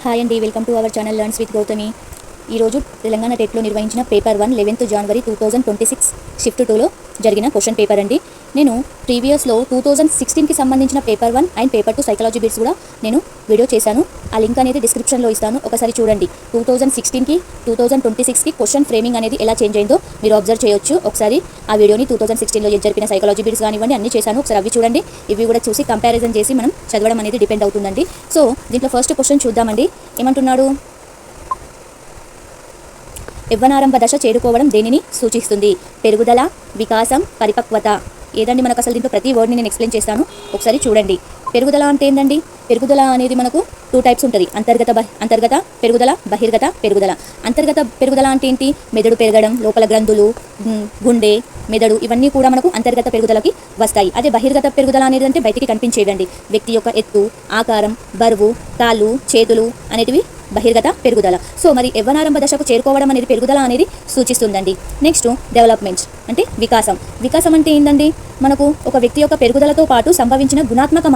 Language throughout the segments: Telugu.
హాయ్ అండి, welcome to our channel learns with Gautami. ఈరోజు తెలంగాణ టెట్లో నిర్వహించిన పేపర్ 1 11th January 2026 షిఫ్ట్ 2లో జరిగిన క్వశ్చన్ పేపర్ అండి. నేను ప్రీవియస్లో 2016కి సంబంధించిన paper 1 and paper 2 psychology bits కూడా నేను వీడియో చేశాను. ఆ లింక్ అనేది డిస్క్రిప్షన్లో ఇస్తాను, ఒకసారి చూడండి. 2016కి 2026కి క్వశ్చన్ ఫ్రేమింగ్ అనేది ఎలా చేంజ్ అయిందో మీరు అబ్జర్వ్ చేయొచ్చు. ఒకసారి ఆ వీడియోని 2016లో జరిపిన సైకాలజీ బిట్స్ కానివ్వండి అన్నీ చేశాను, ఒకసారి అవి చూడండి. ఇవి కూడా చూసి కంపారిజన్ చేసి మనం చదవడం అనేది డిపెండ్ అవుతుందండి. సో దీంట్లో ఫస్ట్ క్వశ్చన్ చూద్దామండి. ఏమంటున్నాడు? యవ్వనారంభ దశ చేరుకోవడం దేనిని సూచిస్తుంది? పెరుగుదల, వికాసం, పరిపక్వత. ఏదండి మనకు అసలు దీంట్లో ప్రతి వర్డ్ని నేను ఎక్స్ప్లెయిన్ చేస్తాను, ఒకసారి చూడండి. పెరుగుదల అంటే ఏంటండి? పెరుగుదల అనేది మనకు 2 టైప్స్ ఉంటుంది. అంతర్గత పెరుగుదల, బహిర్గత పెరుగుదల. అంతర్గత పెరుగుదల అంటే ఏంటి? మెదడు పెరగడం, లోపల గ్రంథులు, గుండె, మెదడు ఇవన్నీ కూడా మనకు అంతర్గత పెరుగుదలకి వస్తాయి. అదే బహిర్గత పెరుగుదల అనేది అంటే బయటికి కనిపించేవండి. వ్యక్తి యొక్క ఎత్తు, ఆకారం, బరువు, కాళ్ళు, చేతులు అనేటివి బహిర్గత పెరుగుదల. సో మరి యవ్వనారంభ దశకు చేరుకోవడం అనేది పెరుగుదల అనేది సూచిస్తుందండి. నెక్స్ట్ డెవలప్మెంట్ అంటే వికాసం. వికాసం అంటే ఏంటండి? మనకు ఒక వ్యక్తి యొక్క పెరుగుదలతో పాటు సంభవించిన గుణాత్మక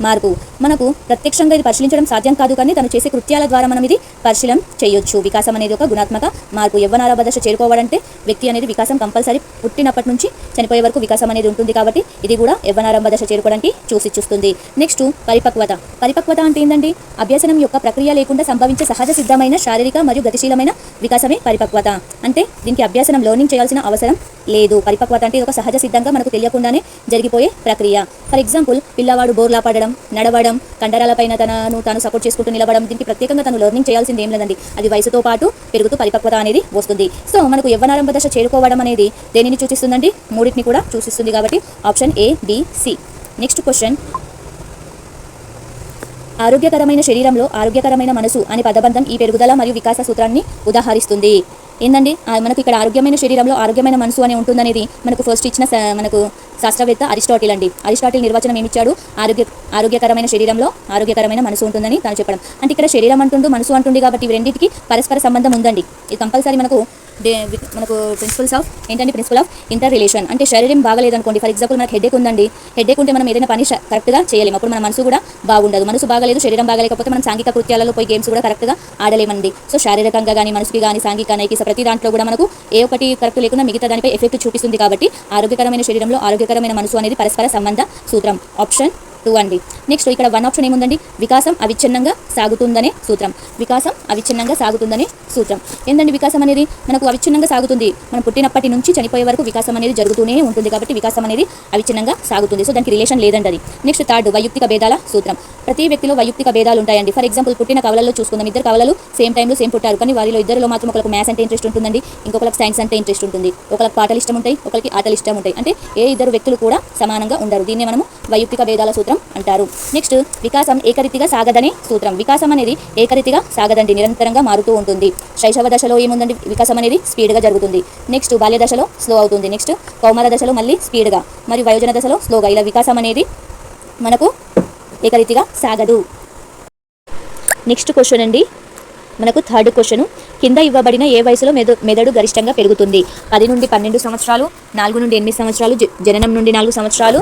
మార్పు మనకు ప్రత్యక్షంగా ఇది పరిశీలించడం సాధ్యం కాదు, కానీ తను చేసే కృత్యాల ద్వారా మనం ఇది పరిశీలన చేయొచ్చు. వికాసం అనేది ఒక గుణాత్మక మార్పు. యవ్వనారంభ దశ చేరుకోవాలంటే వ్యక్తి అనేది వికాసం కంపల్సరీ పుట్టినప్పటి నుంచి చనిపోయే వరకు వికాసం అనేది ఉంటుంది, కాబట్టి ఇది కూడా యవ్వనారంభ దశ చేరుకోవడానికి చూస్తుంది. నెక్స్ట్ పరిపక్వత. పరిపక్వత అంటే ఏంటండి? అభ్యసనం యొక్క ప్రక్రియ లేకుండా సంభవించే సహజ సిద్ధమైన శారీరక మరియు గతిశీలమైన వికాసమే పరిపక్వత. అంటే దీనికి అభ్యసనం లెర్నింగ్ చేయాల్సిన అవసరం లేదు. పరిపక్వత అంటే ఒక సహజ సిద్ధంగా మనకు తెలియకుండానే జరిగిపోయే ప్రక్రియ. ఫర్ ఎగ్జాంపుల్, పిల్లవాడు బోర్లా పడడం, నడవడం, కండరాలపైన తాను సపోర్ట్ చేసుకుంటూ నిలబడడం, దీనికి ప్రత్యేకంగా తను లెర్నింగ్ చేయాల్సింది ఏం లేదండి. అది వయసుతో పాటు పెరుగుతూ పరిపక్వత అనేది వస్తుంది. సో మనకు యవ్వనారంభ దశ చేరుకోవడం అనేది దేనిని సూచిస్తుందండి? మూడింటిని కూడా సూచిస్తుంది, కాబట్టి option A, B, C. Next question. ఆరోగ్యకరమైన శరీరంలో ఆరోగ్యకరమైన మనసు అనే పదబంధం ఈ పెరుగుదల మరియు వికాస సూత్రాన్ని ఉదాహరిస్తుంది. ఏంటండి మనకు ఇక్కడ ఆరోగ్యమైన శరీరంలో ఆరోగ్యమైన మనసు అని ఉంటుందనేది మనకు ఫస్ట్ ఇచ్చిన మనకు శాస్త్రవేత్త అరిస్టాటిల్ అండి. అరిస్టాటిల్ నిర్వచనం ఏమిచ్చాడు? ఆరోగ్యకరమైన శరీరంలో ఆరోగ్యకరమైన మనసు ఉంటుందని తను చెప్పడం. అంటే ఇక్కడ శరీరం అంటుండు, మనసు అంటుంది, కాబట్టి ఇవి రెండింటికి పరస్పర సంబంధం ఉందండి. ఇది కంపల్సరీ మనకు ప్రిన్సిపల్ ఆఫ్ ఇంటర్ రిలేషన్. అంటే శరీరం బాగలేదనుకోండి, ఫర్ ఎగ్జాంపుల్ మనకు హెడేక్ ఉందండి. హెడేక్ ఉంటే మనం ఏదైనా పని కరెక్ట్గా చేయలేము, అప్పుడు మన మనసు కూడా బాగుండదు. మనసు బాగలేదు, శరీరం బాగలేకపోతే మనం సాంఘిక కృత్యాలలో పోయి గేమ్స్ కూడా కరెక్ట్గా ఆడలేమండి. సో శారీరకంగా కానీ, మనసుకి కానీ, సాంఘిక నైతిక ప్రతి దాంట్లో కూడా మనకు ఏ ఒకటి కరెక్ట్ లేకుండా మిగతా దానిపై ఎఫెక్ట్ చూపిస్తుంది, కాబట్టి ఆరోగ్యకరమైన శరీరంలో ఆరోగ్యకరమైన మనసు అనేది పరస్పర సంబంధ సూత్రం. ఆప్షన్ 2 అండి. నెక్స్ట్ ఇక్కడ 1 ఆప్షన్ ఏముందండి? వికాసం అవిచ్ఛిన్నంగా సాగుతుందనే సూత్రం. వికాసం అవిచ్ఛిన్నంగా సాగుతుందనే సూత్రం. ఏంటండి వికాసం అనేది? మనకు అవిచ్ఛిన్నంగా సాగుతుంది. మనం పుట్టినప్పటి నుంచి చనిపోయే వరకు వికాసం అనేది జరుగుతూనే ఉంటుంది, కాబట్టి వికాసం అనేది అవిచ్ఛిన్నంగా సాగుతుంది. సో దానికి రిలేషన్ లేదండి అది. నెక్స్ట్ 3 వైయక్తిక భేదాల సూత్రం. ప్రతి వ్యక్తిలో వైయక్తిక భేదాలు ఉంటాయండి. ఫర్ ఎగ్జాంపుల్, పుట్టిన కవలల్లో చూసుకుందాం. 2 కవలలు సేమ్ టైంలో సేమ్ పుట్టారు, కానీ వారిలో ఇద్దరిలో మాత్రం ఒకరికి మ్యాథ్స్ అంటే ఇంట్రెస్ట్ ఉంటుందండి, ఇంకొకరికి సైన్స్ అంటే ఇంట్రెస్ట్ ఉంటుంది. ఒకరికి పాటలు ఇష్టం ఉంటాయి, ఒకరికి ఆటలు ఇష్టం ఉంటాయి. అంటే ఏ ఇద్దరు వ్యక్తులు కూడా సమానంగా ఉండరు. దీన్ని మనము వైయక్తిక భేదాల సూత్రం అంటారు. నెక్స్ట్ వికాసం ఏకరీతిగా సాగదనే సూత్రం. వికాసం అనేది ఏకరీతిగా సాగదండి, నిరంతరంగా మారుతూ ఉంటుంది. శైశవ దశలో ఏముందండి? వికాసం అనేది స్పీడ్గా జరుగుతుంది. నెక్స్ట్ బాల్య దశలో స్లో అవుతుంది. నెక్స్ట్ కౌమార దశలో మళ్ళీ స్పీడ్గా, మరియు వయోజన దశలో స్లోగా. ఇలా వికాసం అనేది మనకు ఏకరీతిగా సాగదు. నెక్స్ట్ క్వశ్చన్ అండి, మనకు 3rd క్వశ్చన్. కింద ఇవ్వబడిన ఏ వయసులో మెదడు గరిష్టంగా పెరుగుతుంది? 10 నుండి 12 సంవత్సరాలు, 4 నుండి 8 సంవత్సరాలు, జననం నుండి 4 సంవత్సరాలు,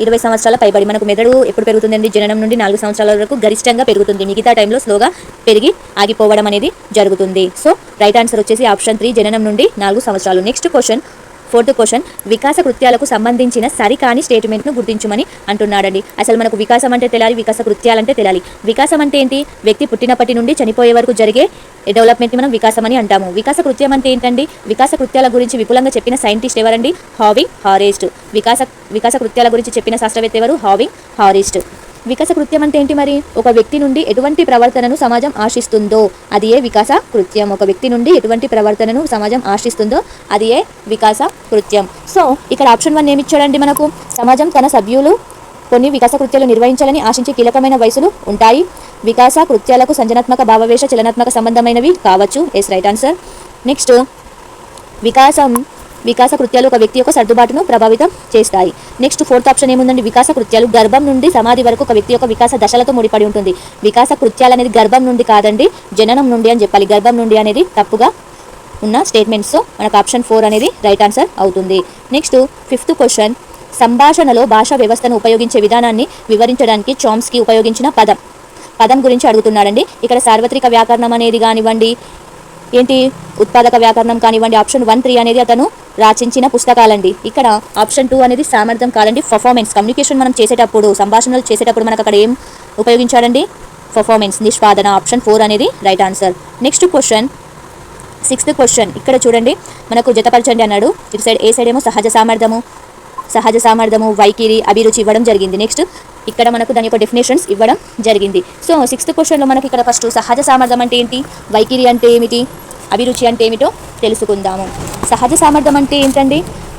20 సంవత్సరాల పైబడి. మనకు మెదడు ఎప్పుడు పెరుగుతుందండి? జననం నుండి 4 సంవత్సరాల వరకు గరిష్టంగా పెరుగుతుంది. మిగతా టైంలో స్లోగా పెరిగి ఆగిపోవడం అనేది జరుగుతుంది. సో రైట్ ఆన్సర్ వచ్చేసి ఆప్షన్ 3, జననం నుండి 4 సంవత్సరాలు. Next question, 4th question. వికాస కృత్యాలకు సంబంధించిన సరికాని స్టేట్మెంట్ను గుర్తించమని అంటున్నాడండి. అసలు మనకు వికాసం అంటే తెలియాలి, వికాస కృత్యాలంటే తెలియాలి. వికాసం అంటే ఏంటి? వ్యక్తి పుట్టినప్పటి నుండి చనిపోయే వరకు జరిగే డెవలప్మెంట్ని మనం వికాసం అని అంటాము. వికాస కృత్యం అంటే ఏంటండి? వికాస కృత్యాల గురించి విపులంగా చెప్పిన సైంటిస్ట్ ఎవరండి? హావింగ్ హారెస్ట్. వికాస కృత్యాల గురించి చెప్పిన శాస్త్రవేత్త ఎవరు? హావింగ్ హారెస్ట్. వికాస కృత్యం అంటే ఏంటి మరి? ఒక వ్యక్తి నుండి ఎటువంటి ప్రవర్తనను సమాజం ఆశిస్తుందో అది ఏ వికాస కృత్యం. ఒక వ్యక్తి నుండి ఎటువంటి ప్రవర్తనను సమాజం ఆశిస్తుందో అది ఏ వికాస కృత్యం. సో ఇక్కడ ఆప్షన్ 1 ఏమిచ్చాడండి మనకు? సమాజం తన సభ్యులు కొన్ని వికాస కృత్యాలు నిర్వహించాలని ఆశించే కీలకమైన వయసులు ఉంటాయి. వికాస కృత్యాలకు సంజనాత్మక, భావవేశ, చలనాత్మక సంబంధమైనవి కావచ్చు. Yes, right answer. నెక్స్ట్ వికాస కృత్యాలు ఒక వ్యక్తి యొక్క సర్దుబాటును ప్రభావితం చేస్తాయి. నెక్స్ట్ 4th ఆప్షన్ ఏముందండి? వికాస కృత్యాలు గర్భం నుండి సమాధి వరకు ఒక వ్యక్తి యొక్క వికాస దశలతో ముడిపడి ఉంటుంది. వికాస కృత్యాలు అనేది గర్భం నుండి కాదండి, జననం నుండి అని చెప్పాలి. గర్భం నుండి అనేది తప్పుగా ఉన్న స్టేట్మెంట్స్. మనకు ఆప్షన్ 4 అనేది రైట్ ఆన్సర్ అవుతుంది. Next 5th question. సంభాషణలో భాషా వ్యవస్థను ఉపయోగించే విధానాన్ని వివరించడానికి చామ్స్కీ ఉపయోగించిన పదం. పదం గురించి అడుగుతున్నాడండి. ఇక్కడ సార్వత్రిక వ్యాకరణం అనేది కానివ్వండి, ఏంటి ఉత్పాదక వ్యాకరణం కానివ్వండి, ఆప్షన్ 1, 3 అనేది అతను రచించిన పుస్తకాలండి. ఇక్కడ ఆప్షన్ 2 అనేది సామర్థ్యం కాదండి, పర్ఫార్మెన్స్. కమ్యూనికేషన్ మనం చేసేటప్పుడు, సంభాషణలు చేసేటప్పుడు మనకు అక్కడ ఏం ఉపయోగించాడండి? పర్ఫార్మెన్స్, నిష్పాదన. ఆప్షన్ 4 అనేది right answer. Next question, 6th question. ఇక్కడ చూడండి, మనకు జతపరచండి అన్నాడు. ఇటు సైడ్ ఏ సైడ్ ఏమో సహజ సామర్థ్యము, వైఖరి, అభిరుచి ఇవ్వడం జరిగింది. నెక్స్ట్ ఇక్కడ మనకు దాని యొక్క డెఫినేషన్స్ ఇవ్వడం జరిగింది. సో 6th క్వశ్చన్లో మనకి ఇక్కడ ఫస్ట్ సహజ సామర్థ్యం అంటే ఏంటి, వైఖరి అంటే ఏమిటి, అభిరుచి అంటే ఏమిటో తెలుసుకుందాము. సహజ సామర్థ్యం అంటే ఏంటండి?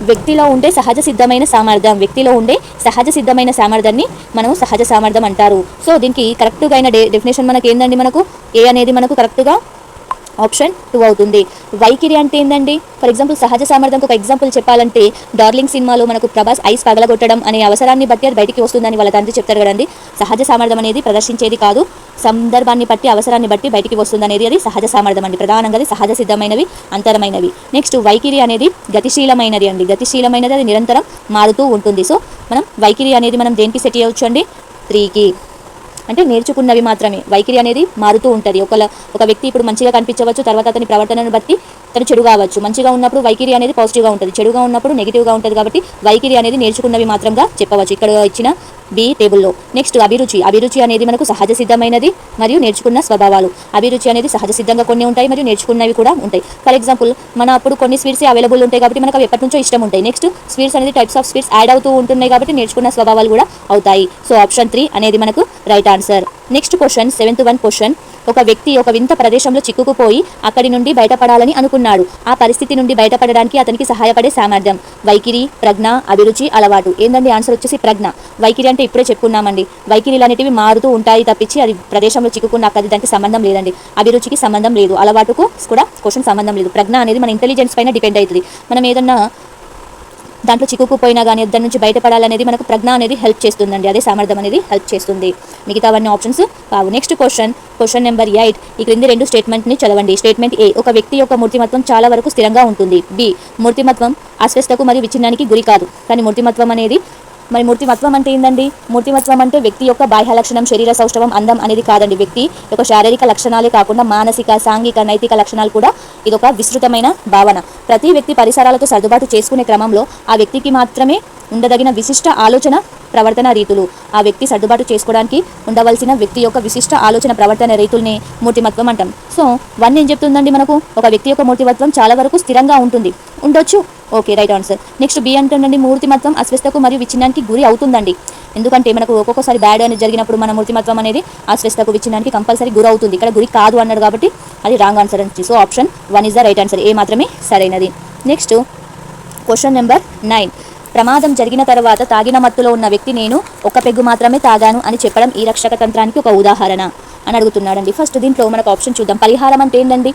వ్యక్తిలో ఉండే సహజ సిద్ధమైన సామర్థ్యం. వ్యక్తిలో ఉండే సహజ సిద్ధమైన సామర్థ్యాన్ని మనం సహజ సామర్థ్యం అంటారు. సో దీనికి కరెక్ట్గా అయిన డెఫినేషన్ మనకి ఏంటండి? మనకు ఏ అనేది మనకు కరెక్ట్గా ఆప్షన్ 2 అవుతుంది. వైఖరి అంటే ఏంటండి? ఫర్ ఎగ్జాంపుల్ సహజ సామర్థ్యంకి ఒక ఎగ్జాంపుల్ చెప్పాలంటే, డార్లింగ్ సినిమాలో మనకు ప్రభాస్ ఐస్ పగలగొట్టడం అనే అవసరాన్ని బట్టి అది బయటికి వస్తుందని వాళ్ళ తండ్రి చెప్తారు కదండి. సహజ సామర్థ్యం అనేది ప్రదర్శించేది కాదు, సందర్భాన్ని బట్టి అవసరాన్ని బట్టి బయటికి వస్తుంది అనేది అది సహజ సామర్థ్యం అండి. ప్రధానంగా అది సహజ సిద్ధమైనవి, అంతరమైనవి. నెక్స్ట్ వైఖరి అనేది గతిశీలమైనది అండి. గతిశీలమైనది, అది నిరంతరం మారుతూ ఉంటుంది. సో మనం వైఖరి అనేది మనం దేనికి సెట్ చేయవచ్చు అండి? 3కి. అంటే నేర్చుకున్నవి మాత్రమే. వైఖరి అనేది మారుతూ ఉంటుంది. ఒక వ్యక్తి ఇప్పుడు మంచిగా కనిపించవచ్చు, తర్వాత అతని ప్రవర్తనను బట్టి తను చెడు కావచ్చు. మంచిగా ఉన్నప్పుడు వైఖరి అనేది పాజిటివ్గా ఉంటుంది, చెడుగా ఉన్నప్పుడు నెగిటివ్గా ఉంటుంది. కాబట్టి వైఖరి అనేది నేర్చుకున్నవి మాత్రంగా చెప్పవచ్చు ఇక్కడ ఇచ్చిన బి టేబుల్లో. నెక్స్ట్ అభిరుచి అనేది మనకు సహజ సిద్ధమైనది మరియు నేర్చుకున్న స్వభావాలు. అభిరుచి అనేది సహజ సిద్ధంగా కొన్ని ఉంటాయి మరియు నేర్చుకున్నవి కూడా ఉంటాయి. ఫర్ ఎగ్జాంపుల్ మన అప్పుడు కొన్ని స్వీట్స్ అవైలబుల్ ఉంటాయి కాబట్టి మనకు అవి ఎప్పటి నుంచో ఇష్టం ఉంటాయి. నెక్స్ట్ స్వీట్స్ అనేది టైప్స్ ఆఫ్ స్వీట్స్ యాడ్ అవుతూ ఉంటున్నాయి కాబట్టి నేర్చుకున్న స్వభావాలు కూడా అవుతాయి. సో ఆప్షన్ 3 అనేది మనకు right answer. Next question, 7th question. ఒక వ్యక్తి ఒక వింత ప్రదేశంలో చిక్కుకుపోయి అక్కడి నుండి బయటపడాలని అనుకున్నాడు. ఆ పరిస్థితి నుండి బయటపడడానికి అతనికి సహాయపడే సామర్థ్యం వైఖరి, ప్రజ్ఞ, అభిరుచి, అలవాటు. ఏందండి ఆన్సర్ వచ్చేసి ప్రజ్ఞ. వైఖరి అంటే ఇప్పుడే చెప్పుకున్నామండి, వైఖరిలు అనేటివి మారుతూ ఉంటాయి తప్పించి అది ప్రదేశంలో చిక్కుకున్న అక్కడి దానికి సంబంధం లేదండి. అభిరుచికి సంబంధం లేదు, అలవాటుకు కూడా క్వశ్చన్ సంబంధం లేదు. ప్రజ్ఞ అనేది మన ఇంటెలిజెన్స్ పైన డిపెండ్ అవుతుంది. మనం ఏదన్నా దాంట్లో చిక్కుకుపోయినా కానీ దాని నుంచి బయటపడాలనేది మనకు ప్రజ్ఞ అనేది హెల్ప్ చేస్తుందండి. అదే సామర్థ్యం అనేది హెల్ప్ చేస్తుంది. మిగతావన్నీ ఆప్షన్స్ కావు. Next question number 8. ఈ క్రింది 2 స్టేట్మెంట్ని చదవండి. స్టేట్మెంట్ ఏ, ఒక వ్యక్తి యొక్క మూర్తిమత్వం చాలా వరకు స్థిరంగా ఉంటుంది. బి, మూర్తిమత్వం అస్వస్థకు మరియు విచ్ఛిన్నానికి గురి కాదు. కానీ మూర్తిమత్వం అంటే ఏందండి? మూర్తిమత్వం అంటే వ్యక్తి యొక్క బాహ్య లక్షణం, శరీర సౌష్ఠవం, అందం అనేది కాదండి. వ్యక్తి యొక్క శారీరక లక్షణాలే కాకుండా మానసిక, సాంఘిక, నైతిక లక్షణాలు కూడా ఇదొక విస్తృతమైన భావన. ప్రతి వ్యక్తి పరిసరాలతో సర్దుబాటు చేసుకునే క్రమంలో ఆ వ్యక్తికి మాత్రమే ఉండదగిన విశిష్ట ఆలోచన, ప్రవర్తన రీతులు. ఆ వ్యక్తి సర్దుబాటు చేసుకోవడానికి ఉండవలసిన వ్యక్తి యొక్క విశిష్ట ఆలోచన, ప్రవర్తన రీతుల్ని మూర్తిమత్వం అంటాం. సో 1 ఏం చెప్తుందండి మనకు? ఒక వ్యక్తి యొక్క మూర్తిమత్వం చాలా వరకు స్థిరంగా ఉండొచ్చు. Okay, right answer. Next B అంటుండండి, మూర్తిమత్వం అస్వస్థకు మరియు విచ్ఛిన్నానికి గురి అవుతుందండి. ఎందుకంటే మనకు ఒక్కొక్కసారి బ్యాడ్ అనేది జరిగినప్పుడు మన మూర్తిమత్వం అనేది అస్వస్థకు, విచ్ఛిన్నానికి కంపల్సరీ గురి అవుతుంది. ఇక్కడ గురి కాదు అన్నాడు కాబట్టి అది రాంగ్ ఆన్సర్ అని. So option 1 is the right answer. A మాత్రమే సరైనది. Next question number 9. ప్రమాదం జరిగిన తర్వాత తాగిన మత్తులో ఉన్న వ్యక్తి నేను ఒక పెగ్గు మాత్రమే తాగాను అని చెప్పడం ఈ రక్షక తంత్రానికి ఒక ఉదాహరణ అని అడుగుతున్నాడండి. ఫస్ట్ దీంట్లో మనకు ఆప్షన్ చూద్దాం. పరిహారం అంటే ఏంటండి?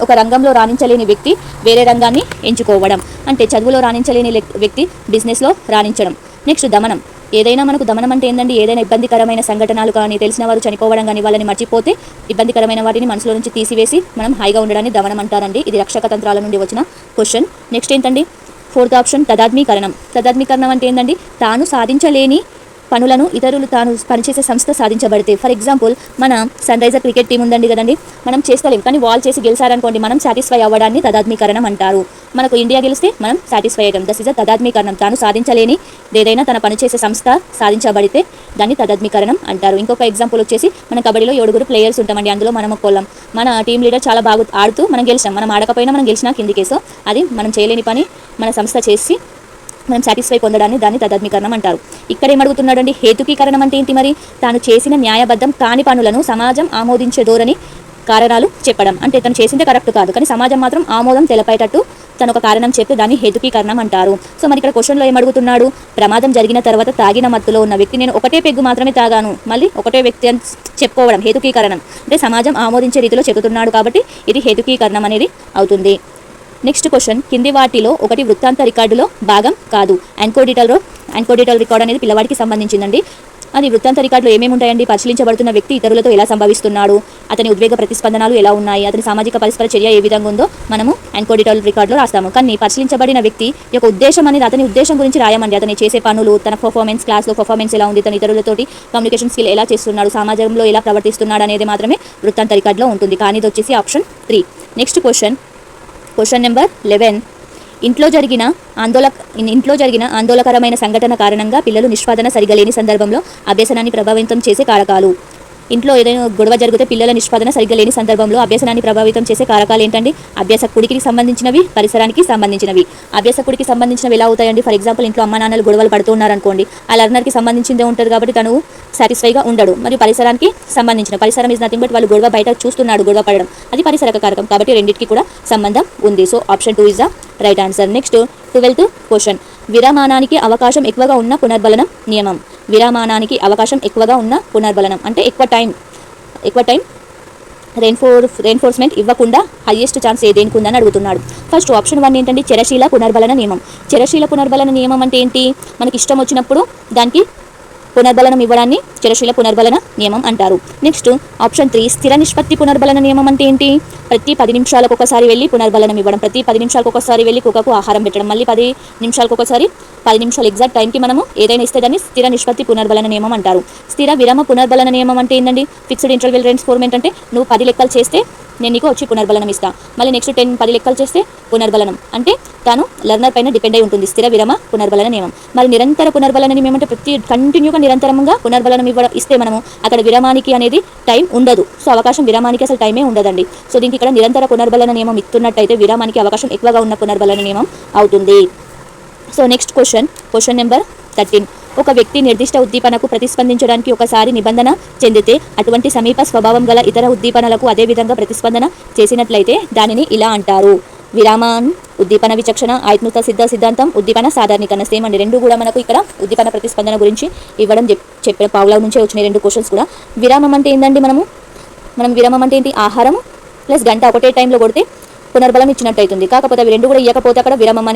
ఒక రంగంలో రాణించలేని వ్యక్తి వేరే రంగాన్ని ఎంచుకోవడం. అంటే చదువులో రాణించలేని వ్యక్తి బిజినెస్లో రాణించడం. నెక్స్ట్ దమనం. మనకు దమనం అంటే ఏంటండి? ఏదైనా ఇబ్బందికరమైన సంఘటనలు కానీ, తెలిసిన వారు చనిపోవడం కానీ, వాళ్ళని మర్చిపోతే ఇబ్బందికరమైన వాటిని మనసులో నుంచి తీసివేసి మనం హాయిగా ఉండడాన్ని దమనం అంటారండి. ఇది రక్షక తంత్రాల నుండి వచ్చిన క్వశ్చన్. నెక్స్ట్ ఏంటండి? 4th option తదాత్మీకరణం. తదాత్మీకరణం అంటే ఏంటండి? తాను సాధించలేని పనులను ఇతరులు తాను పనిచేసే సంస్థ సాధించబడితే. ఫర్ ఎగ్జాంపుల్ మన సన్ రైజర్ క్రికెట్ టీం ఉందండి కదండి, మనం చేస్తలేం కానీ వాళ్ళు చేసి గెలిచారనుకోండి, మనం సాటిస్ఫై అవ్వడాన్ని తదాత్మీకరణం అంటారు. మనకు ఇండియా గెలిస్తే మనం సాటిస్ఫై అయ్యాం. దట్ ఈస్ అ తదాత్మీకరణం. తాను సాధించలేని ఏదైనా తన పనిచేసే సంస్థ సాధించబడితే దాన్ని తదాత్మీకరణం అంటారు. ఇంకొక ఎగ్జాంపుల్ వచ్చేసి మనం కబడ్డీలో 7 ప్లేయర్స్ ఉంటామండి, అందులో మనం ఒక్కోళ్ళం. మన టీం లీడర్ చాలా బాగా ఆడుతూ మనం గెలిచాం, మనం ఆడకపోయినా మనం గెలిచినా కిందికే. సో అది మనం చేయలేని పని మన సంస్థ చేసి మనం సాటిస్ఫై పొందడాన్ని దాన్ని తదాత్మీకరణం అంటారు. ఇక్కడ ఏమడుగుతున్నాడండి? హేతుకీకరణం అంటే ఏంటి మరి? తాను చేసిన న్యాయబద్ధం కాని పనులను సమాజం ఆమోదించే ధోరణి కారణాలు చెప్పడం. అంటే తను చేసిందే కరెక్ట్ కాదు కానీ సమాజం మాత్రం ఆమోదం తెలపేటట్టు తను ఒక కారణం చెప్తే దాన్ని హేతుకీకరణం అంటారు. సో మరి ఇక్కడ క్వశ్చన్లో ఏమడుగుతున్నాడు? ప్రమాదం జరిగిన తర్వాత తాగిన మత్తులో ఉన్న వ్యక్తి నేను ఒకటే పెగ్గు మాత్రమే తాగాను, మళ్ళీ ఒకటే వ్యక్తి అని చెప్పుకోవడం హేతుకీకరణం. అంటే సమాజం ఆమోదించే రీతిలో చెబుతున్నాడు కాబట్టి ఇది హేతుకీకరణం అనేది అవుతుంది. నెక్స్ట్ క్వశ్చన్, కింది వాటిలో ఒకటి వృత్తాంత రికార్డులో భాగం కాదు. ఎన్కోడిటల్ రికార్డ్ అనేది పిల్లవాడికి సంబంధించిందండి. అది వృత్తాంత రికార్డులో ఏమేమి ఉంటాయండి? పరిశీలించబడుతున్న వ్యక్తి ఇతరులతో ఎలా సంభవిస్తున్నాడు, అతని ఉద్వేగ ప్రతిస్పందనలు ఎలా ఉన్నాయి, అతని సామాజిక పరస్పర చర్య ఏ విధంగా ఉందో మనము ఎన్కోడిటల్ రికార్డులో రాస్తాము. కానీ పరిశీలించబడిన వ్యక్తి యొక్క ఉద్దేశం అనేది అతని ఉద్దేశం గురించి రాయమండి. అతని చేసే పనులు, తన పర్ఫార్మెన్స్, క్లాస్లో పర్ఫార్మెన్స్ ఎలా ఉంది, తన ఇతరులతోటి కమ్యూనికేషన్ స్కిల్ ఎలా చేస్తున్నాడు, సమాజంలో ఎలా ప్రవర్తిస్తున్నాడు అనేది మాత్రమే వృత్తాంత రికార్డులో ఉంటుంది. కానీ ఇది వచ్చేసి ఆప్షన్ 3. Next question number 11. ఇంట్లో జరిగిన ఆందోళనకరమైన సంఘటన కారణంగా పిల్లలు నిష్పాదన సరిగా లేని సందర్భంలో అభ్యసనాన్ని ప్రభావితం చేసే కారకాలు. ఇంట్లో ఏదైనా గొడవ జరిగితే పిల్లల నిష్పాదన సరిగ్గా లేని సందర్భంలో అభ్యసనాన్ని ప్రభావితం చేసే కారకాలు ఏంటండి? అభ్యాసకుడికి సంబంధించినవి, పరిసరానికి సంబంధించినవి. అభ్యాసకుడికి సంబంధించినవి ఎలా అవుతాయండి? ఫర్ ఎగ్జాంపుల్, ఇంట్లో అమ్మా నాన్నలు గొడవలు పడుతున్నారనుకోండి, ఆ లర్నర్కి సంబంధించిందే ఉంటుంది కాబట్టి తను సాటిస్ఫైగా ఉండడు. మరియు పరిసరానికి సంబంధించిన, పరిసరం ఇస్ నథింగ్ బట్ వాళ్ళు గొడవ బయట చూస్తున్నాడు, గొడవ పడడం, అది పరిసరక కారకం. కాబట్టి రెండింటికి కూడా సంబంధం ఉంది. So option 2 is the right answer. Next 12th question. విరామానానికి అవకాశం ఎక్కువగా ఉన్న పునర్బలనం నియమం. విరామానానికి అవకాశం ఎక్కువగా ఉన్న పునర్బలనం అంటే ఎక్కువ టైం రెయిన్ఫోర్స్మెంట్ ఇవ్వకుండా హైయెస్ట్ ఛాన్స్ దేనికి ఉందని అడుగుతున్నాడు. ఫస్ట్ ఆప్షన్ 1 ఏంటండి? చరశీల పునర్బలన నియమం. చరశీల పునర్బలన నియమం అంటే ఏంటి? మనకి ఇష్టం వచ్చినప్పుడు దానికి పునర్బలనం ఇవ్వడాన్ని చరశీల పునర్బలన నియమం అంటారు. నెక్స్ట్ ఆప్షన్ 3 స్థిర నిష్పత్తి పునర్బలన నియమం అంటే ఏంటి? ప్రతి 10 నిమిషాలకు ఒకసారి వెళ్ళి పునర్బలనం ఇవ్వడం, ప్రతి 10 నిమిషాలకు ఒకసారి వెళ్ళి కుక్కకు ఆహారం పెట్టడం, మళ్ళీ 10 నిమిషాలకు ఒకసారి 10 నిమిషాలు ఎగ్జాక్ట్ టైంకి మనము ఏదైనా ఇస్తే దాన్ని స్థిర నిష్పత్తి పునర్బలన నియమం అంటారు. స్థిర విరామ పునర్బలన నియమం అంటే ఏంటండి? ఫిక్స్డ్ ఇంటర్వెల్ రెయిన్ఫోర్స్మెంట్ అంటే నువ్వు 10 లెక్కలు చేస్తే నేను నీకు వచ్చి పునర్బలనం ఇస్తా, మళ్ళీ నెక్స్ట్ 10 లెక్కలు చేస్తే పునర్బలనం అంటే తాను లర్నర్ పైన డిపెండ్ అయి ఉంటుంది. స్థిర విరామ పునర్బలన నియమం. మరి నిరంతర పునర్బలన నియమం అంటే కంటిన్యూగా నిరంతరంగా పునర్బలనం ఇస్తే మనము అక్కడ విరామానికి అనేది టైం ఉండదు. సో అవకాశం విరామానికి అసలు టైమే ఉండదండి. సో దీనికి ఇక్కడ నిరంతర పునర్బలన నియమం ఇస్తున్నట్టయితే విరామానికి అవకాశం ఎక్కువగా ఉన్న పునర్బలన నియమం అవుతుంది. So next question number 13. ఒక వ్యక్తి నిర్దిష్ట ఉద్దీపనకు ప్రతిస్పందించడానికి ఒకసారి నిబంధన చెందితే అటువంటి సమీప స్వభావం గల ఇతర ఉద్దీపనలకు అదే విధంగా ప్రతిస్పందన చేసినట్లయితే దానిని ఇలా అంటారు. విరామాన్, ఉద్దీపన విచక్షణ, ఆయుత్నుత సిద్ధాంతం, ఉద్దీపన సాధారణీకరణ. సేమ్ అండి, రెండు కూడా మనకు ఇక్కడ ఉద్దీపన ప్రతిస్పందన గురించి ఇవ్వడం చెప్పిన పావులా నుంచే వచ్చిన 2 క్వశ్చన్స్ కూడా. విరామం అంటే ఏంటండి? మనం విరామం అంటే ఏంటి? ఆహారం ప్లస్ గంట ఒకటే టైంలో కొడితే పునర్బలం ఇచ్చినట్టు అవుతుంది. కాకపోతే అవి 2 కూడా ఇవ్వకపోతే అక్కడ విరామం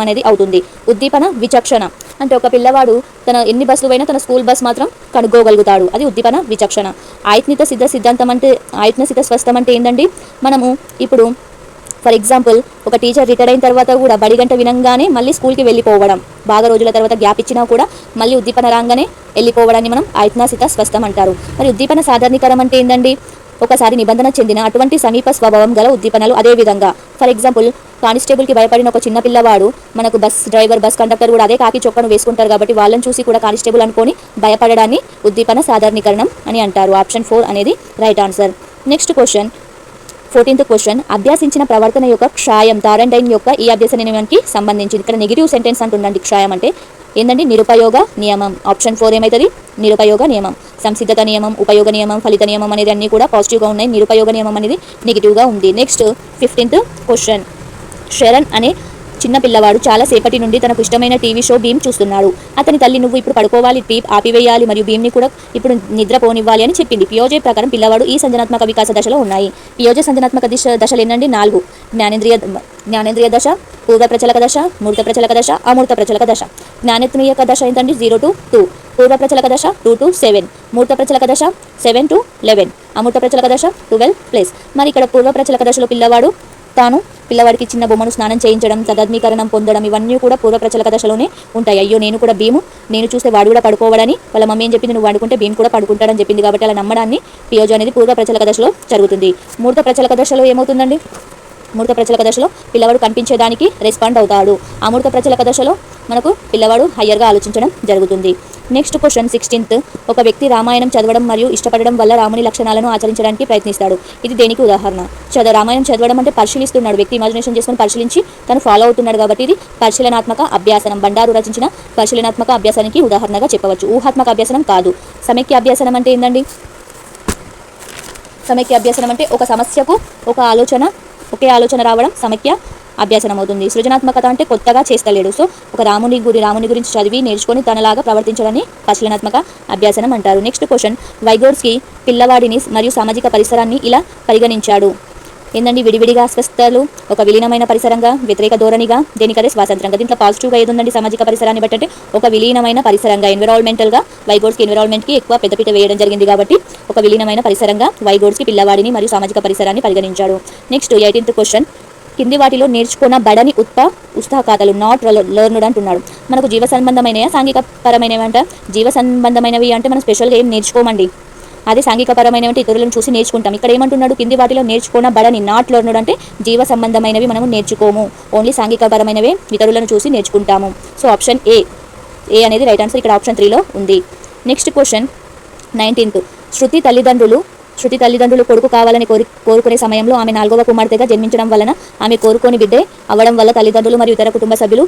అనేది అవుతుంది. ఉద్దీపన విచక్షణ అంటే ఒక పిల్లవాడు తన ఎన్ని బస్సులు అయినా తన స్కూల్ బస్ మాత్రం కనుగోగలుగుతాడు, అది ఉద్దీపన విచక్షణ. ఆయుత్నిత సిద్ధాంతం అంటే, ఆయుత్న స్వస్థం అంటే ఏంటండి? మనము ఇప్పుడు ఫర్ ఎగ్జాంపుల్ ఒక టీచర్ రిటైర్ అయిన తర్వాత కూడా బడి గంట వినంగానే మళ్ళీ స్కూల్కి వెళ్ళిపోవడం, బాగా రోజుల తర్వాత గ్యాప్ ఇచ్చినా కూడా మళ్ళీ ఉద్దీపన రాగానే వెళ్ళిపోవడాన్ని మనం ఆయుత్నాసిత స్వస్థం అంటారు. మరి ఉద్దీపన సాధారణీకరం అంటే ఏంటండి? ఒకసారి నిబంధన చెందిన అటువంటి సమీప స్వభావం గల ఉద్దీపనలు. అదేవిధంగా ఫర్ ఎగ్జాంపుల్ కానిస్టేబుల్కి భయపడిన ఒక చిన్న పిల్లవాడు మనకు బస్ డ్రైవర్, బస్ కండక్టర్ కూడా అదే కాకి చొక్కను వేసుకుంటారు కాబట్టి వాళ్ళని చూసి కూడా కానిస్టేబుల్ అనుకొని భయపడడాన్ని ఉద్దీపన సాధారణీకరణం అని అంటారు. ఆప్షన్ 4 అనేది right answer. Next 14th question. అభ్యాసించిన ప్రవర్తన యొక్క క్షాయం తారండైన్ యొక్క ఈ అభ్యసన నియమానికి సంబంధించింది. ఇక్కడ నెగిటివ్ సెంటెన్స్ అంటుందండి. క్షాయం అంటే ఏంటండి? నిరుపయోగ నియమం. ఆప్షన్ 4 ఏమవుతుంది? నిరుపయోగ నియమం. సంసిద్ధత నియమం, ఉపయోగ నియమం, ఫలిత నియమం అనేది అన్ని కూడా పాజిటివ్గా ఉన్నాయి. నిరుపయోగ నియమం అనేది నెగిటివ్గా ఉంది. Next 15th question. శరణ్ అనే చిన్న పిల్లవాడు చాలా సేపటి నుండి తనకు ఇష్టమైన టీవీ షో భీమ్ చూస్తున్నాడు. అతని తల్లి నువ్వు ఇప్పుడు పడుకోవాలి, టీప్ ఆపివేయాలి మరియు భీమ్ని కూడా ఇప్పుడు నిద్రపోనివ్వాలి అని చెప్పింది. పియోజే ప్రకారం పిల్లవాడు ఈ సంజనాత్మక వికాస దశలో ఉన్నాయి. పియోజే సంజనాత్మక దశలు ఏంటండి? 4. జ్ఞానేంద్రియ దశ, పూర్వ ప్రచలక దశ, మూర్త ప్రచలక దశ, అమూర్త ప్రచలక దశ. జ్ఞానేంద్రియ దశ ఏంటండి? 0 to 2. పూర్వ ప్రచలక దశ 2 to 7. మూర్త ప్రచలక దశ 7 to 11. అమూర్త ప్రచలక దశ 12+. మరి ఇక్కడ పూర్వ ప్రచలక దశలో పిల్లవాడికి చిన్న బొమ్మను స్నానం చేయించడం, తదత్మీకరణం పొందడం, ఇవన్నీ కూడా పూర్వ ప్రచలక దశలోనే ఉంటాయి. అయ్యో నేను కూడా భీము, నేను చూస్తే వాడు కూడా పడుకోవడని వాళ్ళ మమ్మీ ఏం చెప్పింది? నువ్వు వండుకుంటే భీమ్ కూడా పడుకుంటాడని చెప్పింది. కాబట్టి అలా నమ్మడాన్ని పియోజ అనేది పూర్వ ప్రచలక దశలో జరుగుతుంది. మూర్త ప్రచలక దశలో ఏమవుతుందండి? మూర్త ప్రచలక దశలో పిల్లవాడు కనిపించేదానికి రెస్పాండ్ అవుతాడు. అమూర్త ప్రచలక దశలో మనకు పిల్లవాడు హయ్యర్గా ఆలోచించడం జరుగుతుంది. Next question 16th. ఒక వ్యక్తి రామాయణం చదవడం మరియు ఇష్టపడడం వల్ల రాముని లక్షణాలను ఆచరించడానికి ప్రయత్నిస్తాడు. ఇది దేనికి ఉదాహరణ? రామాయణం చదవడం అంటే పరిశీలిస్తున్నాడు, వ్యక్తి ఇమాజినేషన్ చేసుకుని పరిశీలించి తను ఫాలో అవుతున్నాడు కాబట్టి ఇది పరిశీలనాత్మక అభ్యాసనం. బండారు రచించిన పరిశీలనాత్మక అభ్యాసానికి ఉదాహరణగా చెప్పవచ్చు. ఊహాత్మక అభ్యాసనం కాదు. సమైక్య అభ్యాసనం అంటే ఏంటండి? సమైక్య అభ్యాసనం అంటే ఒక సమస్యకు ఒకే ఆలోచన రావడం సమైక్య అభ్యాసనం అవుతుంది. సృజనాత్మకత అంటే కొత్తగా చేస్తలేడు. సో ఒక రాముని గురించి చదివి నేర్చుకొని తనలాగా ప్రవర్తించడాన్ని పరిశీలనాత్మక అభ్యాసనం అంటారు. Next question. వైగోర్స్కీ పిల్లవాడిని మరియు సామాజిక పరిసరాన్ని ఇలా పరిగణించాడు. ఏందండి విడివిడిగా అస్వస్థతలు ఒక విలీనమైన పరిసరంగా వ్యతిరేక ధోరణిగా దేనికదే స్వాతంత్రంగా. దీంట్లో పాజిటివ్గా ఏది ఉందండి సామాజిక పరిసరాన్ని బట్టి ఒక విలీనమైన పరిసరంగా ఎన్విరాన్మెంటల్గా వైగోడ్స్కి ఎన్విరాన్మెంట్కి ఎక్కువ పెద్దపీట వేయడం జరిగింది కాబట్టి ఒక విలీనమైన పరిసరంగా వైగోడ్స్కి పిల్లవాడిని మరియు సామాజిక పరిసరాన్ని పరిగణించాడు. నెక్స్ట్ 18th క్వశ్చన్ కింది వాటిలో నేర్చుకున్న బడని ఉత్సాహకాతలు నాట్ లెర్న్డ్ అంటున్నాడు. మనకు జీవ సంబంధమైనవి సాంఘిక పరమైనవి అంట. జీవ సంబంధమైనవి అంటే మనం స్పెషల్గా ఏం నేర్చుకోమండి, అదే సాంఘికపరమైనవి అంటే ఇతరులను చూసి నేర్చుకుంటాం. ఇక్కడ ఏమంటున్నాడు, కింది వాటిలో నేర్చుకున్న బడని నాట్ లెర్న్డ్ అంటే జీవ సంబంధమైనవి మనము నేర్చుకోము, ఓన్లీ సాంఘికపరమైనవే ఇతరులను చూసి నేర్చుకుంటాము. సో ఆప్షన్ ఏ అనేది రైట్ ఆన్సర్ ఇక్కడ ఆప్షన్ 3లో ఉంది. నెక్స్ట్ క్వశ్చన్ 19th శృతి తల్లిదండ్రులు కొడుకు కావాలని కోరుకునే సమయంలో ఆమె 4వ కుమార్తెగా జన్మించడం వలన ఆమె కోరుకోని బిడ్డే అవ్వడం వల్ల తల్లిదండ్రులు మరియు ఇతర కుటుంబ సభ్యులు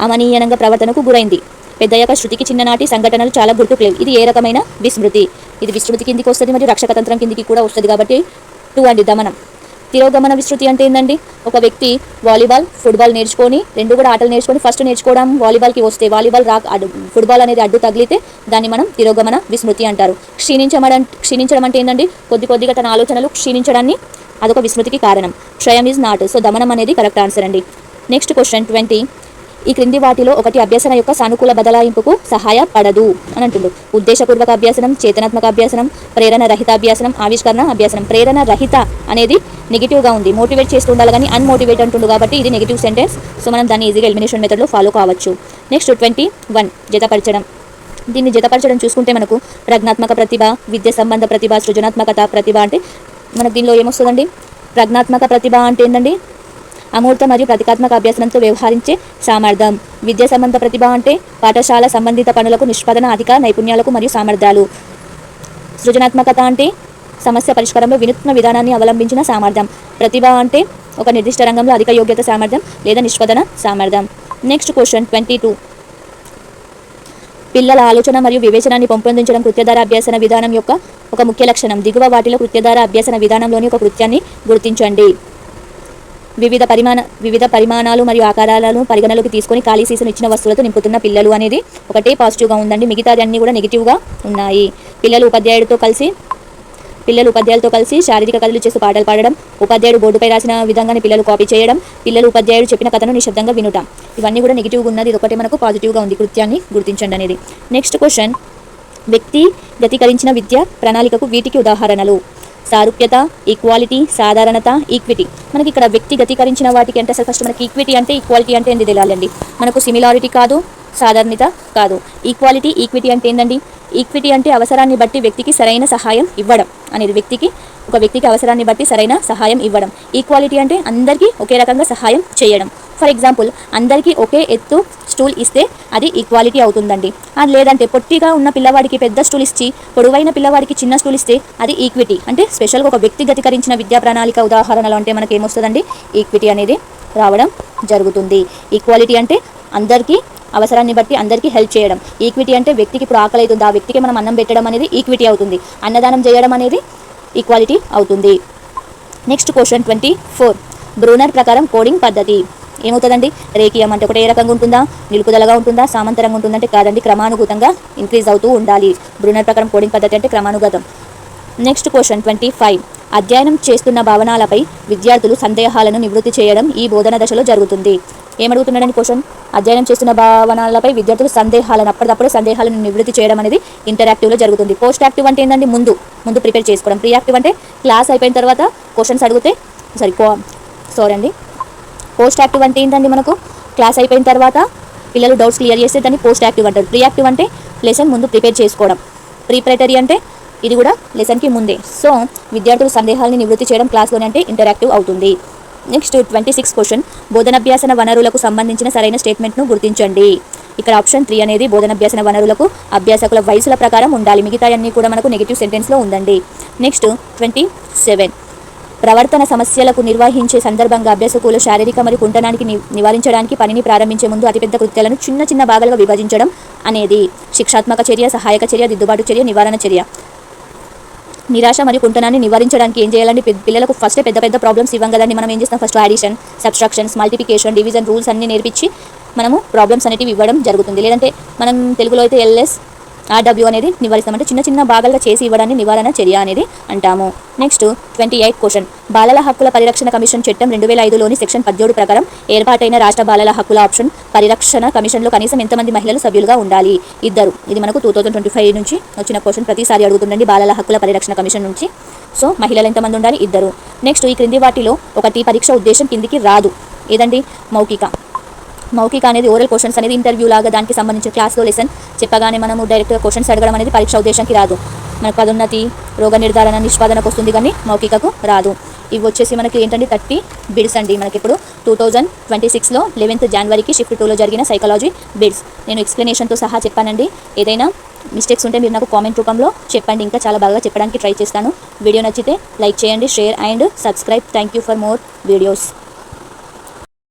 అమనీయంగా ప్రవర్తనకు గురైంది. పెద్దయ్యాక శృతికి చిన్ననాటి సంఘటనలు చాలా గుర్తుకు లేవు. ఇది ఏ రకమైన విస్మృతి? ఇది విస్మృతి కిందికి వస్తుంది మరియు రక్షకతంత్రం కిందికి కూడా వస్తుంది కాబట్టి 2 అండి దమనం. తిరోగమన విస్మృతి అంటే ఏంటండి, ఒక వ్యక్తి వాలీబాల్ ఫుట్బాల్ నేర్చుకొని రెండు కూడా ఆటలు నేర్చుకొని ఫస్ట్ నేర్చుకోవడం వాలీబాల్కి వస్తే వాలీబాల్ ఫుట్బాల్ అనేది అడ్డు తగిలితే దాన్ని మనం తిరోగమన విస్మృతి అంటారు. క్షీణించడం అంటే ఏంటండి, కొద్దిగా తన ఆలోచనలు క్షీణించడాన్ని అదొక విస్మృతికి కారణం. క్షయం ఈజ్ నాట్. సో దమనం అనేది కరెక్ట్ ఆన్సర్ అండి. నెక్స్ట్ క్వశ్చన్ 20 ఈ క్రింది వాటిలో ఒకటి అభ్యసన యొక్క సానుకూల బదలాయింపుకు సహాయపడదు అని అంటుంది. ఉద్దేశపూర్వక అభ్యాసనం, చేతనాత్మక అభ్యాసనం, ప్రేరణ రహిత అభ్యాసనం, ఆవిష్కరణ అభ్యాసనం. ప్రేరణ రహిత అనేది నెగిటివ్గా ఉంది, మోటివేట్ చేస్తుండాలి కానీ అన్మోటివేట్ అంటుండు కాబట్టి ఇది నెగిటివ్ సెంటెన్స్. సో మనం దాన్ని ఈజీగా ఎలిమినేషన్ మెథడ్లో ఫాలో కావచ్చు. నెక్స్ట్ 21 జతపరచడం. దీన్ని జతపరచడం చూసుకుంటే మనకు ప్రజ్ఞాత్మక ప్రతిభ, విద్య సంబంధ ప్రతిభ, సృజనాత్మకత ప్రతిభ అంటే మనకు దీనిలో ఏమొస్తుందండి, ప్రజ్ఞాత్మక ప్రతిభ అంటే ఏంటండి అమూర్త మరియు ప్రతికాత్మక అభ్యాసనంతో వ్యవహరించే సామర్థ్యం. విద్య సంబంధ ప్రతిభ అంటే పాఠశాల సంబంధిత పనులకు నిష్పాదన అధిక నైపుణ్యాలకు మరియు సామర్థ్యాలు. సృజనాత్మకత అంటే సమస్య పరిష్కారంలో వినూత్న విధానాన్ని అవలంబించిన సామర్థ్యం. ప్రతిభ అంటే ఒక నిర్దిష్ట రంగంలో అధిక యోగ్యత సామర్థ్యం లేదా నిష్పాదన సామర్థ్యం. నెక్స్ట్ క్వశ్చన్ 22 పిల్లల ఆలోచన మరియు వివేచనాన్ని పెంపొందించడం కృత్యధార అభ్యాసన విధానం యొక్క ఒక ముఖ్య లక్షణం. దిగువ వాటిలో కృత్యధార అభ్యాసన విధానంలోని ఒక కృత్యాన్ని గుర్తించండి. వివిధ పరిమాణాలు మరియు ఆకారాలను పరిగణలోకి తీసుకొని ఖాళీ సీసాను ఇచ్చిన వస్తువులతో నింపుతున్న పిల్లలు అనేది ఒకటే పాజిటివ్గా ఉందండి, మిగతాది అన్నీ కూడా నెగిటివ్గా ఉన్నాయి. పిల్లలు ఉపాధ్యాయులతో కలిసి శారీరక కథలు చేస్తూ పాటలు పాడడం, ఉపాధ్యాయుడు బోర్డుపై రాసిన విధంగానే పిల్లలు కాపీ చేయడం, పిల్లలు ఉపాధ్యాయుడు చెప్పిన కథను నిశ్శబ్దంగా వినటం, ఇవన్నీ కూడా నెగిటివ్గా ఉన్నది. ఇది ఒకటే మనకు పాజిటివ్గా ఉంది, కృత్యాన్ని గుర్తించండి అనేది. నెక్స్ట్ క్వశ్చన్ వ్యక్తి గతీకరించిన విద్య ప్రణాళికకు వీటికి ఉదాహరణలు. సారూప్యత, ఈక్వాలిటీ, సాధారణత, ఈక్విటీ. మనకి ఇక్కడ వ్యక్తి గతీకరించిన వాటికి అంటే అసలు ఫస్ట్ మనకి ఈక్విటీ అంటే ఈక్వాలిటీ అంటే ఏంటి తెలియాలండి. మనకు సిమిలారిటీ కాదు, సాధారణత కాదు. ఈక్విటీ అంటే ఏంటండి, ఈక్విటీ అంటే అవసరాన్ని బట్టి వ్యక్తికి సరైన సహాయం ఇవ్వడం అనేది. ఒక వ్యక్తికి అవసరాన్ని బట్టి సరైన సహాయం ఇవ్వడం. ఈక్వాలిటీ అంటే అందరికీ ఒకే రకంగా సహాయం చేయడం. ఫర్ ఎగ్జాంపుల్ అందరికీ ఒకే ఎత్తు స్టూల్ ఇస్తే అది ఈక్వాలిటీ అవుతుందండి. అది లేదంటే పొట్టిగా ఉన్న పిల్లవాడికి పెద్ద స్టూల్ ఇచ్చి పొడవైన పిల్లవాడికి చిన్న స్టూల్ ఇస్తే అది ఈక్విటీ. అంటే స్పెషల్గా ఒక వ్యక్తిగతీకరించిన విద్యా ప్రణాళిక ఉదాహరణలు అంటే మనకి ఏమొస్తుందండి, ఈక్విటీ అనేది రావడం జరుగుతుంది. ఈక్వాలిటీ అంటే అందరికీ అవసరాన్ని బట్టి అందరికీ హెల్ప్ చేయడం. ఈక్విటీ అంటే వ్యక్తికి ఇప్పుడు ఆకలి అవుతుంది, ఆ వ్యక్తికి మనం అన్నం పెట్టడం అనేది ఈక్విటీ అవుతుంది. అన్నదానం చేయడం అనేది ఈక్వాలిటీ అవుతుంది. నెక్స్ట్ క్వశ్చన్ 24 బ్రూనర్ ప్రకారం కోడింగ్ పద్ధతి ఏమవుతుందండి, రేఖీయం అంటే ఒకటే రకంగా ఉంటుందా, నిలుపుదలగా ఉంటుందా, సమాంతరంగా ఉంటుందంటే కాదండి, క్రమానుగతంగా ఇంక్రీజ్ అవుతూ ఉండాలి. బ్రూనర్ ప్రకారం కోడింగ్ పద్ధతి అంటే క్రమానుగతం. నెక్స్ట్ క్వశ్చన్ 25 అధ్యయనం చేస్తున్న భావనాలపై విద్యార్థులు సందేహాలను నివృత్తి చేయడం ఈ బోధన దశలో జరుగుతుంది. ఏమడుగుతున్నాడని క్వశ్చన్, అధ్యయనం చేస్తున్న భావనాలపై విద్యార్థులు అప్పటికప్పుడు సందేహాలను నివృత్తి చేయడం అనేది ఇంటరాక్టివ్లో జరుగుతుంది. పోస్ట్ యాక్టివ్ అంటే ఏంటండి, ముందు ప్రిపేర్ చేసుకోవడం. ప్రీ యాక్టివ్ అంటే క్లాస్ అయిపోయిన తర్వాత క్వశ్చన్స్ అడిగితే పోస్ట్ యాక్టివ్ అంటే ఏంటండి, మనకు క్లాస్ అయిపోయిన తర్వాత పిల్లలు డౌట్స్ క్లియర్ చేస్తే దాన్ని పోస్ట్ యాక్టివ్ అంటారు. ప్రీ యాక్టివ్ అంటే లెసన్ ముందు ప్రిపేర్ చేసుకోవడం. ప్రిపరేటరీ అంటే ఇది కూడా లెసన్కి ముందే. సో విద్యార్థులు సందేహాలని నివృత్తి చేయడం క్లాస్లోనే అంటే ఇంటరాక్టివ్ అవుతుంది. నెక్స్ట్ 26 క్వశ్చన్ బోధనాభ్యాసన వనరులకు సంబంధించిన సరైన స్టేట్మెంట్ను గుర్తించండి. ఇక్కడ ఆప్షన్ 3 అనేది బోధనాభ్యాసన వనరులకు అభ్యాసకుల వయసుల ప్రకారం ఉండాలి, మిగతా అన్నీ కూడా మనకు నెగిటివ్ సెంటెన్స్లో ఉందండి. నెక్స్ట్ 27 ప్రవర్తన సమస్యలకు నిర్వహించే సందర్భంగా అభ్యాసకులు శారీరక మరియు కుంటనానికి నివారించడానికి పనిని ప్రారంభించే ముందు అతిపెద్ద కృత్యాలను చిన్న భాగాలుగా విభజించడం అనేది. శిక్షాత్మక చర్య, సహాయక చర్య, దిద్దుబాటు చర్య, నివారణ చర్య. నిరాశ మరియు కుంటనాన్ని నివారించడానికి ఏం చేయాలండి, పిల్లలకు ఫస్ట్ పెద్ద ప్రాబ్లమ్స్ ఇవ్వం కదండి. మనం ఏం చేస్తాం, first addition, subtractions, multiplication, division rules అన్ని నేర్పించి మనము ప్రాబ్లమ్స్ అనేటివి ఇవ్వడం జరుగుతుంది. లేదంటే మనం తెలుగులో అయితే LS ఆర్డబ్ల్యూ అనేది నివారిస్తామంటే చిన్న చిన్న భాగాలుగా చేసి ఇవ్వడాన్ని నివారణ చర్య అనేది అంటాము. Next 28 question. బాలల హక్కుల పరిరక్షణ కమిషన్ చట్టం 2005లోని సెక్షన్ 17 ప్రకారం ఏర్పాటైన రాష్ట్ర బాలల హక్కుల ఆప్షన్ పరిరక్షణ కమిషన్లో కనీసం ఎంతమంది మహిళలు సభ్యులుగా ఉండాలి? 2. ఇది మనకు 2025 నుంచి వచ్చిన క్వశ్చన్, ప్రతిసారి అడుగుతుండండి బాలల హక్కుల పరిరక్షణ కమిషన్ నుంచి. సో మహిళలు ఎంతమంది ఉండాలి? 2. నెక్స్ట్ ఈ క్రింది వాటిలో ఒకటి పరీక్ష ఉద్దేశం కిందికి రాదు. ఏదండి? మౌఖిక అనేది ఓరల్ క్వశ్చన్స్ అనేది ఇంటర్వ్యూ లాగా దానికి సంబంధించిన క్లాస్లో లెసన్ చెప్పగానే మనము డైరెక్ట్గా క్వశ్చన్స్ అడగడం అనేది పరీక్ష ఉద్దేశంకి రాదు. మనకు పదోన్నతి, రోగ నిర్ధారణ, నిష్పాదనకు వస్తుంది కానీ మౌఖికకు రాదు. ఇవి వచ్చేసి మనకి ఏంటంటే 30 బిడ్స్ అండి. మనకి ఇప్పుడు 2026లో 11th జనవరికి షిఫ్ట్ 2లో జరిగిన సైకాలజీ బిడ్స్. నేను ఎక్స్ప్లెనేషన్తో సహా చెప్పానండి. ఏదైనా మిస్టేక్స్ ఉంటే మీరు నాకు కామెంట్ రూపంలో చెప్పండి, ఇంకా చాలా బాగా చెప్పడానికి ట్రై చేస్తాను. వీడియో నచ్చితే లైక్ చేయండి, share and subscribe. Thank you for more videos.